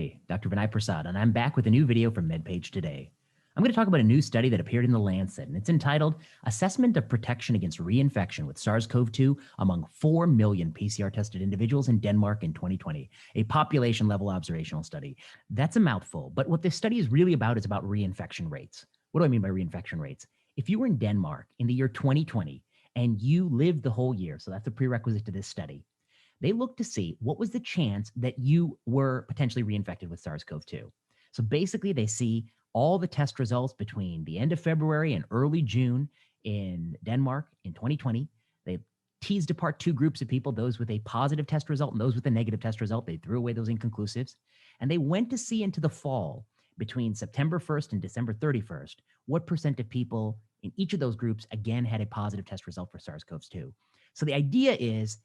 Hi, Dr. Vinay Prasad, and I'm back with a new video from MedPage Today. I'm going to talk about a new study that appeared in the Lancet, and it's entitled Assessment of Protection Against Reinfection with SARS-CoV-2 Among 4 Million PCR-Tested Individuals in Denmark in 2020, a population-level observational study. That's a mouthful, but what this study is really about is about reinfection rates. What do I mean by reinfection rates? If you were in Denmark in the year 2020 and you lived the whole year, so that's a prerequisite to this study, they looked to see what was the chance that you were potentially reinfected with SARS-CoV-2. So basically, they see all the test results between the end of February and early June in Denmark in 2020. They teased apart two groups of people, those with a positive test result and those with a negative test result. They threw away those inconclusives. And they went to see into the fall between September 1st and December 31st, what percent of people in each of those groups, again, had a positive test result for SARS-CoV-2. So the idea is,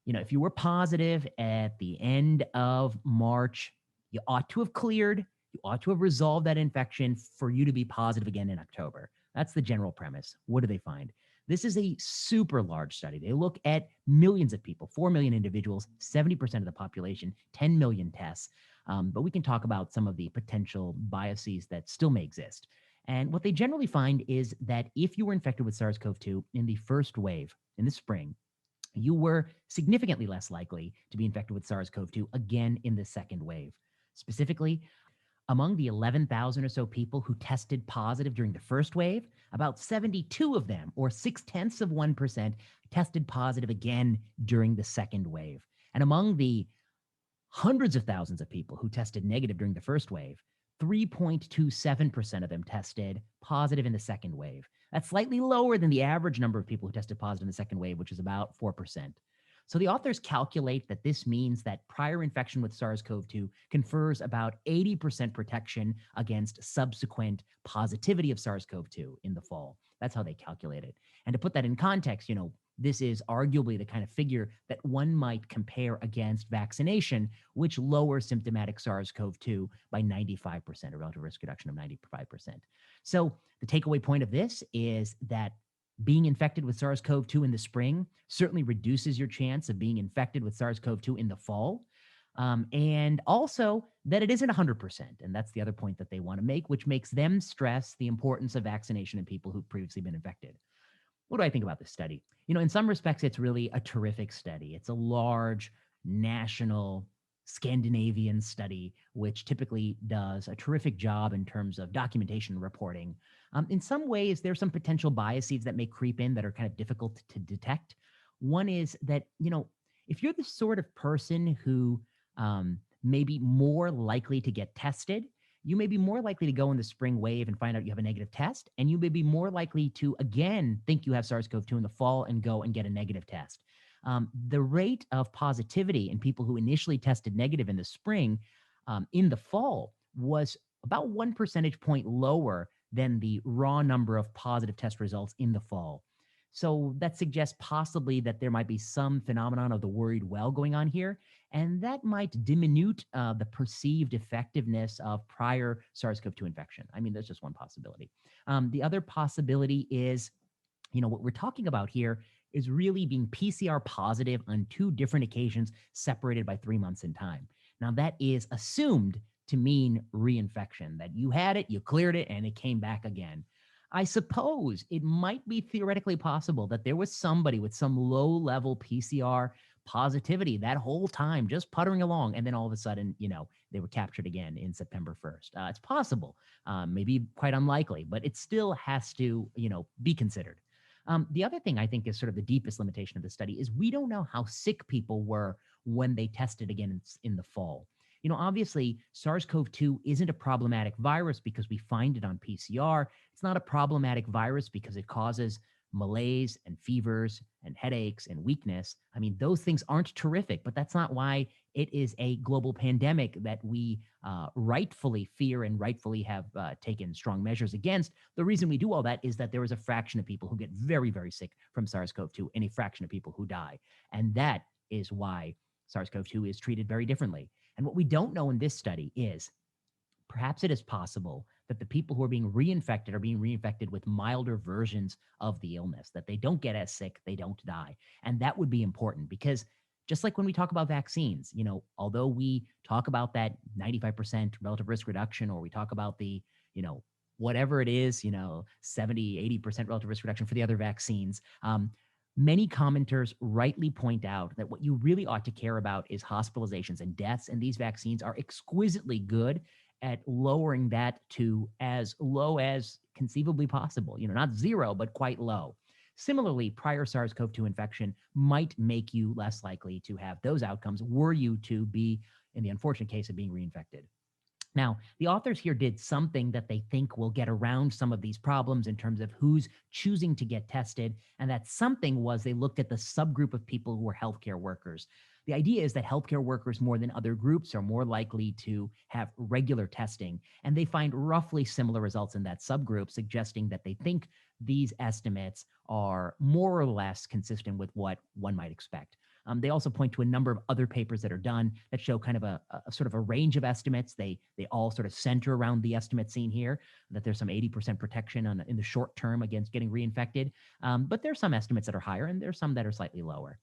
if you were positive at the end of March, you ought to have cleared, you ought to have resolved that infection for you to be positive again in October. That's the general premise. What do they find? This is a super large study. They look at millions of people, 4 million individuals, 70% of the population, 10 million tests. But we can talk about some of the potential biases that still may exist. And what they generally find is that if you were infected with SARS-CoV-2 in the first wave in the spring, you were significantly less likely to be infected with SARS-CoV-2 again in the second wave. Specifically, among the 11,000 or so people who tested positive during the first wave, about 72 of them, or 0.6%, tested positive again during the second wave. And among the hundreds of thousands of people who tested negative during the first wave, 3.27% of them tested positive in the second wave. That's slightly lower than the average number of people who tested positive in the second wave, which is about 4%. So the authors calculate that this means that prior infection with SARS-CoV-2 confers about 80% protection against subsequent positivity of SARS-CoV-2 in the fall. That's how they calculate it. And to put that in context, this is arguably the kind of figure that one might compare against vaccination, which lowers symptomatic SARS-CoV-2 by 95%, a relative risk reduction of 95%. So the takeaway point of this is that being infected with SARS-CoV-2 in the spring certainly reduces your chance of being infected with SARS-CoV-2 in the fall. And also that it isn't 100%. And that's the other point that they want to make, which makes them stress the importance of vaccination in people who've previously been infected. What do I think about this study? In some respects, it's really a terrific study. It's a large national Scandinavian study, which typically does a terrific job in terms of documentation and reporting. In some ways, there's some potential biases that may creep in that are kind of difficult to detect. One is that, if you're the sort of person who may be more likely to get tested, you may be more likely to go in the spring wave and find out you have a negative test, and you may be more likely to, again, think you have SARS-CoV-2 in the fall and go and get a negative test. The rate of positivity in people who initially tested negative in the spring in the fall was about 1 percentage point lower than the raw number of positive test results in the fall. So that suggests possibly that there might be some phenomenon of the worried well going on here, and that might diminish the perceived effectiveness of prior SARS-CoV-2 infection. I mean, that's just one possibility. The other possibility is, what we're talking about here is really being PCR positive on 2 different occasions separated by 3 months in time. Now, that is assumed to mean reinfection, that you had it, you cleared it, and it came back again. I suppose it might be theoretically possible that there was somebody with some low-level PCR positivity that whole time, just puttering along, and then all of a sudden, they were captured again in September 1st. It's possible, maybe quite unlikely, but it still has to, be considered. The other thing I think is sort of the deepest limitation of the study is we don't know how sick people were when they tested again in the fall. Obviously, SARS-CoV-2 isn't a problematic virus because we find it on PCR. It's not a problematic virus because it causes malaise and fevers and headaches and weakness. I mean, those things aren't terrific, but that's not why it is a global pandemic that we rightfully fear and rightfully have taken strong measures against. The reason we do all that is that there is a fraction of people who get very, very sick from SARS-CoV-2 and a fraction of people who die. And that is why SARS-CoV-2 is treated very differently. And what we don't know in this study is perhaps it is possible that the people who are being reinfected with milder versions of the illness, that they don't get as sick, they don't die. And that would be important because Just like when we talk about vaccines, although we talk about that 95% relative risk reduction, or we talk about the, whatever it is, 70, 80% relative risk reduction for the other vaccines, many commenters rightly point out that what you really ought to care about is hospitalizations and deaths, and these vaccines are exquisitely good at lowering that to as low as conceivably possible, not zero, but quite low. Similarly, prior SARS-CoV-2 infection might make you less likely to have those outcomes were you to be in the unfortunate case of being reinfected. Now, the authors here did something that they think will get around some of these problems in terms of who's choosing to get tested. And that something was they looked at the subgroup of people who were healthcare workers. The idea is that healthcare workers, more than other groups, are more likely to have regular testing. And they find roughly similar results in that subgroup, suggesting that they think these estimates are more or less consistent with what one might expect. They also point to a number of other papers that are done that show kind of a sort of a range of estimates. They all sort of center around the estimate seen here, that there's some 80% protection in the short term against getting reinfected. But there's some estimates that are higher, and there's some that are slightly lower.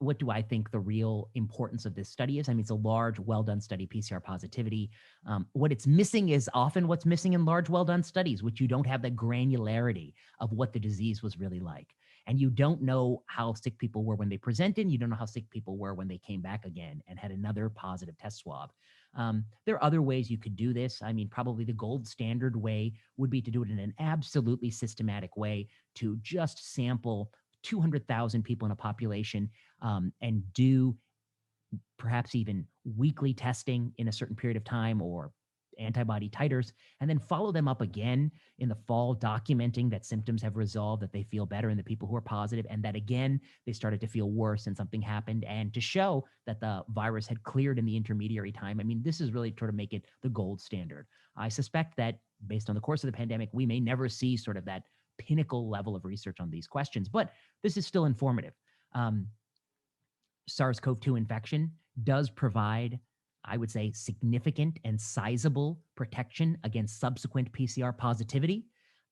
What do I think the real importance of this study is? I mean, it's a large, well-done study, PCR positivity. What it's missing is often what's missing in large, well-done studies, which you don't have the granularity of what the disease was really like. And you don't know how sick people were when they presented. You don't know how sick people were when they came back again and had another positive test swab. There are other ways you could do this. I mean, probably the gold standard way would be to do it in an absolutely systematic way, to just sample 200,000 people in a population and do perhaps even weekly testing in a certain period of time, or antibody titers, and then follow them up again in the fall, documenting that symptoms have resolved, that they feel better in the people who are positive, and that again, they started to feel worse and something happened, and to show that the virus had cleared in the intermediary time. I mean, this is really sort of make it the gold standard. I suspect that based on the course of the pandemic, we may never see sort of that pinnacle level of research on these questions, but this is still informative. SARS-CoV-2 infection does provide, I would say, significant and sizable protection against subsequent PCR positivity.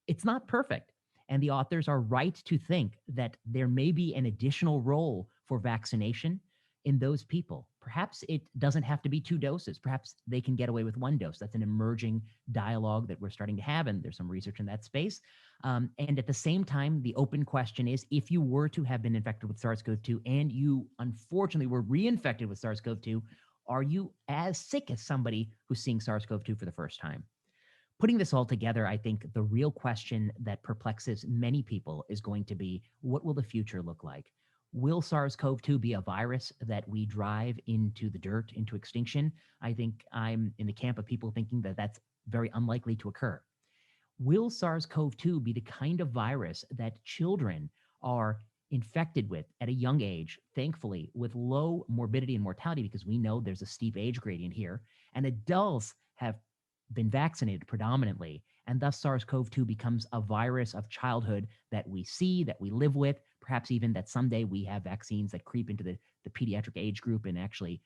It's not perfect. And the authors are right to think that there may be an additional role for vaccination in those people. Perhaps it doesn't have to be 2 doses. Perhaps they can get away with 1 dose. That's an emerging dialogue that we're starting to have, and there's some research in that space. And at the same time, the open question is, if you were to have been infected with SARS-CoV-2 and you unfortunately were reinfected with SARS-CoV-2, are you as sick as somebody who's seeing SARS-CoV-2 for the first time? Putting this all together, I think the real question that perplexes many people is going to be, what will the future look like? Will SARS-CoV-2 be a virus that we drive into the dirt, into extinction? I think I'm in the camp of people thinking that that's very unlikely to occur. Will SARS-CoV-2 be the kind of virus that children are infected with at a young age, thankfully, with low morbidity and mortality, because we know there's a steep age gradient here, and adults have been vaccinated predominantly, and thus SARS-CoV-2 becomes a virus of childhood that we see, that we live with, perhaps even that someday we have vaccines that creep into the pediatric age group and actually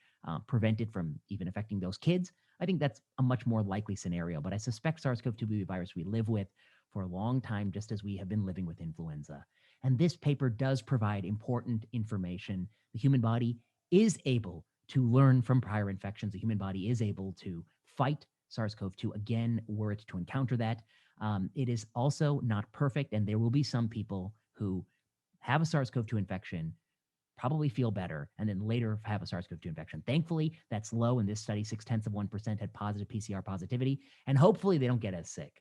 prevent it from even affecting those kids. I think that's a much more likely scenario, but I suspect SARS-CoV-2 will be a virus we live with for a long time, just as we have been living with influenza. And this paper does provide important information. The human body is able to learn from prior infections. The human body is able to fight SARS-CoV-2 again, were it to encounter that. It is also not perfect, and there will be some people who have a SARS-CoV-2 infection, probably feel better, and then later have a SARS-CoV-2 infection. Thankfully, that's low in this study. 0.6% had positive PCR positivity, and hopefully they don't get as sick.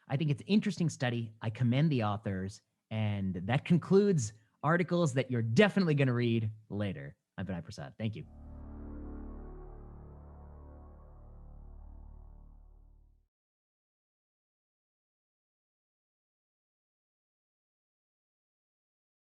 I think it's an interesting study. I commend the authors, and that concludes articles that you're definitely going to read later. I'm Vinay Prasad. Thank you.